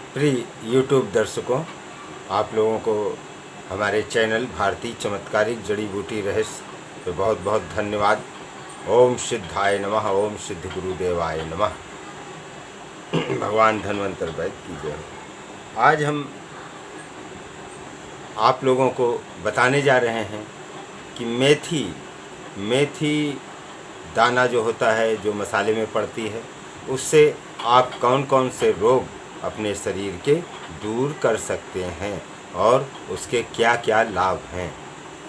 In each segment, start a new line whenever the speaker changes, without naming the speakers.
प्रिय यूट्यूब दर्शकों, आप लोगों को हमारे चैनल भारतीय चमत्कारिक जड़ी बूटी रहस्य पे बहुत बहुत धन्यवाद। ओम सिद्धाय नमः, ओम सिद्ध गुरुदेवाय नमः। भगवान धन्वंतर वैद्य की जय हो। आज हम आप लोगों को बताने जा रहे हैं कि मेथी दाना जो होता है, जो मसाले में पड़ती है, उससे आप कौन कौन से रोग अपने शरीर के दूर कर सकते हैं और उसके क्या क्या लाभ हैं।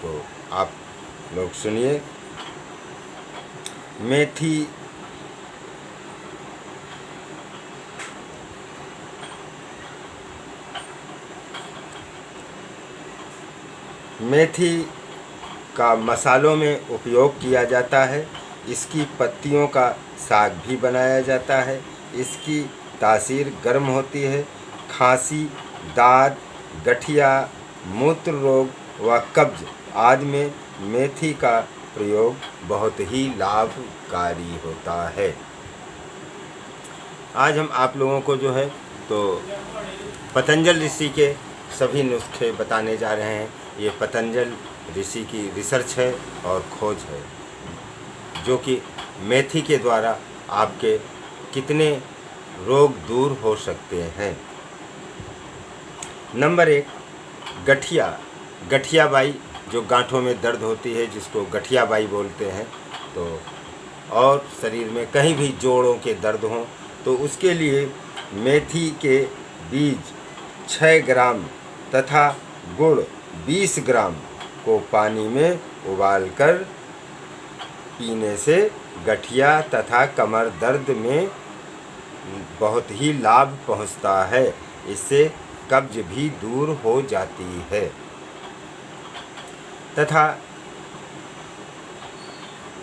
तो आप लोग सुनिए। मेथी का मसालों में उपयोग किया जाता है। इसकी पत्तियों का साग भी बनाया जाता है। इसकी तासीर गर्म होती है। खांसी, दाद, गठिया, मूत्र रोग व कब्ज आदि में मेथी का प्रयोग बहुत ही लाभकारी होता है। आज हम आप लोगों को जो है तो पतंजल ऋषि के सभी नुस्खे बताने जा रहे हैं। ये पतंजल ऋषि की रिसर्च है और खोज है, जो कि मेथी के द्वारा आपके कितने रोग दूर हो सकते हैं। नंबर 1, गठियाबाई, जो गांठों में दर्द होती है, जिसको गठियाबाई बोलते हैं। तो और शरीर में कहीं भी जोड़ों के दर्द हों तो उसके लिए मेथी के बीज 6 ग्राम तथा गुड़ 20 ग्राम को पानी में उबालकर पीने से गठिया तथा कमर दर्द में बहुत ही लाभ पहुंचता है। इससे कब्ज भी दूर हो जाती है। तथा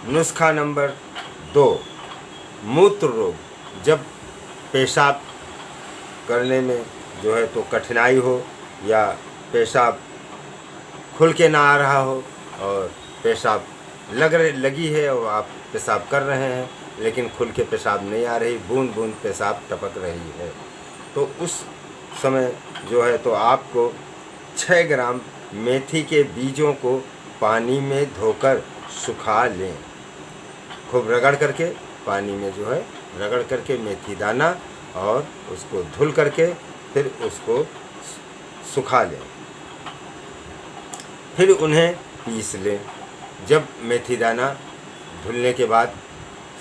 नुस्खा नंबर 2, मूत्र रोग, जब पेशाब करने में जो है तो कठिनाई हो या पेशाब खुल के ना आ रहा हो और पेशाब लगी है और आप पेशाब कर रहे हैं लेकिन खुल के पेशाब नहीं आ रही, बूंद बूंद पेशाब टपक रही है, तो उस समय जो है तो आपको 6 ग्राम मेथी के बीजों को पानी में धोकर सुखा लें। खूब रगड़ करके पानी में जो है रगड़ करके मेथी दाना और उसको धुल करके फिर उसको सुखा लें। फिर उन्हें पीस लें। जब मेथी दाना धुलने के बाद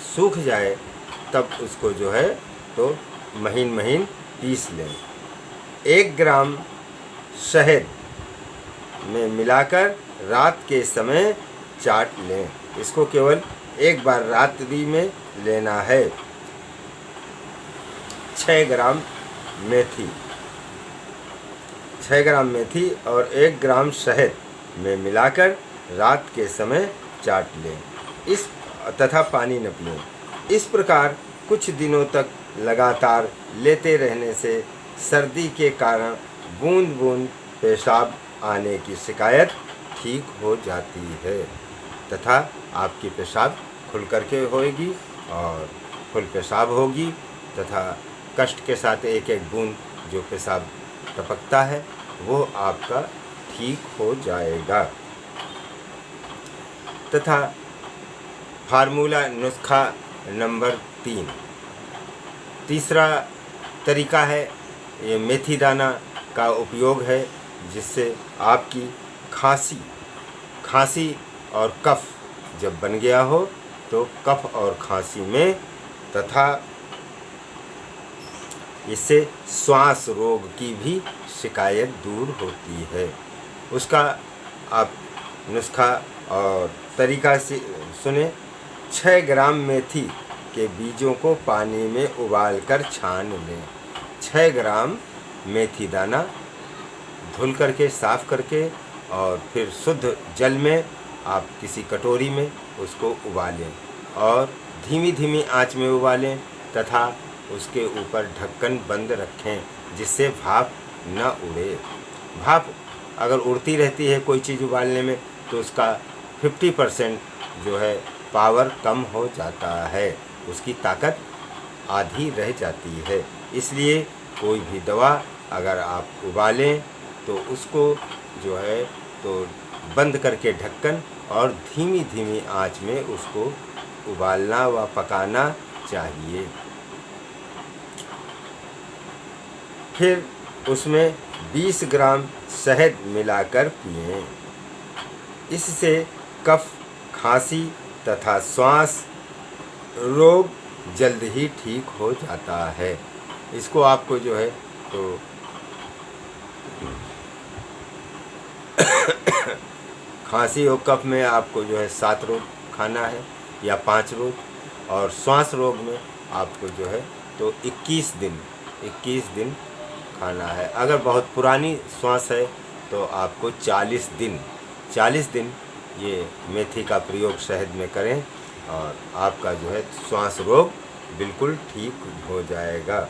सूख जाए तब उसको जो है तो महीन महीन पीस लें। 1 ग्राम शहद में मिलाकर रात के समय चाट लें। इसको केवल एक बार रात्रि में लेना है। 6 ग्राम मेथी और 1 ग्राम शहद में मिलाकर रात के समय चाट लें। इस तथा पानी न पिएं। इस प्रकार कुछ दिनों तक लगातार लेते रहने से सर्दी के कारण बूंद बूंद पेशाब आने की शिकायत ठीक हो जाती है तथा आपकी पेशाब खुल करके होएगी और फुल पेशाब होगी तथा कष्ट के साथ एक एक बूंद जो पेशाब टपकता है वो आपका ठीक हो जाएगा। तथा फार्मूला नुस्खा नंबर 3, तीसरा तरीका है ये मेथी दाना का उपयोग है, जिससे आपकी खांसी और कफ जब बन गया हो तो कफ और खांसी में तथा इससे श्वास रोग की भी शिकायत दूर होती है। उसका आप नुस्खा और तरीका से सुने। 6 ग्राम मेथी के बीजों को पानी में उबालकर छान लें। 6 ग्राम मेथी दाना धुल करके साफ़ करके और फिर शुद्ध जल में आप किसी कटोरी में उसको उबालें और धीमी धीमी आंच में उबालें तथा उसके ऊपर ढक्कन बंद रखें, जिससे भाप न उड़े। भाप अगर उड़ती रहती है कोई चीज़ उबालने में तो उसका 50% जो है पावर कम हो जाता है, उसकी ताकत आधी रह जाती है। इसलिए कोई भी दवा अगर आप उबालें तो उसको जो है तो बंद करके ढक्कन और धीमी धीमी आंच में उसको उबालना व पकाना चाहिए। फिर उसमें 20 ग्राम शहद मिलाकर पिएं। इससे कफ, खांसी तथा श्वास रोग जल्द ही ठीक हो जाता है। इसको आपको जो है तो खांसी और कफ में आपको जो है 7 रोज खाना है या 5 रोज, और श्वास रोग में आपको जो है तो 21 दिन खाना है। अगर बहुत पुरानी श्वास है तो आपको 40 दिन ये मेथी का प्रयोग शहद में करें और आपका जो है श्वास रोग बिल्कुल ठीक हो जाएगा।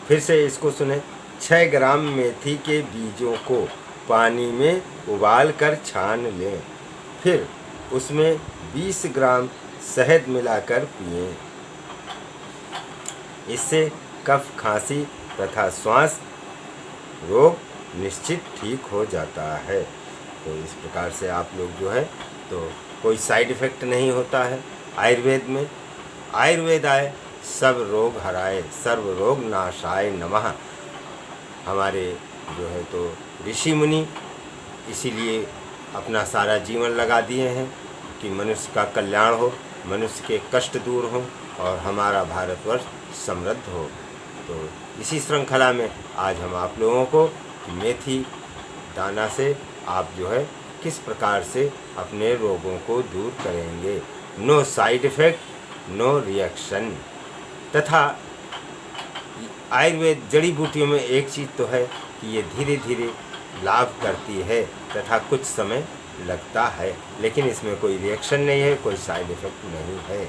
फिर से इसको सुने। 6 ग्राम मेथी के बीजों को पानी में उबाल कर छान लें। फिर उसमें 20 ग्राम शहद मिलाकर पिएं। इससे कफ, खांसी तथा श्वास रोग निश्चित ठीक हो जाता है। तो इस प्रकार से आप लोग जो है तो कोई साइड इफ़ेक्ट नहीं होता है। आयुर्वेद में आयुर्वेद आए सब रोग हराए, सर्व रोग नाशाय नमः। हमारे जो है तो ऋषि मुनि इसीलिए अपना सारा जीवन लगा दिए हैं कि मनुष्य का कल्याण हो, मनुष्य के कष्ट दूर हो और हमारा भारतवर्ष समृद्ध हो। तो इसी श्रृंखला में आज हम आप लोगों को मेथी दाना से आप जो है किस प्रकार से अपने रोगों को दूर करेंगे। No side effect, no reaction. तथा आयुर्वेद जड़ी बूटियों में एक चीज़ तो है कि ये धीरे धीरे लाभ करती है तथा कुछ समय लगता है, लेकिन इसमें कोई रिएक्शन नहीं है, कोई साइड इफ़ेक्ट नहीं है।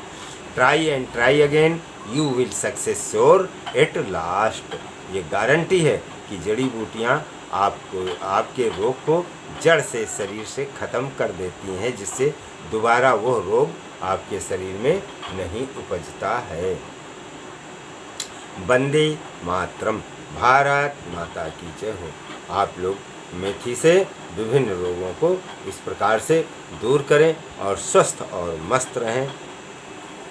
Try and try again, you will success sure at last. ये गारंटी है कि जड़ी बूटियाँ आपको आपके रोग को जड़ से शरीर से ख़त्म कर देती हैं, जिससे दोबारा वो रोग आपके शरीर में नहीं उपजता है। वंदे मातरम। भारत माता की जय हो। आप लोग मेथी से विभिन्न रोगों को इस प्रकार से दूर करें और स्वस्थ और मस्त रहें।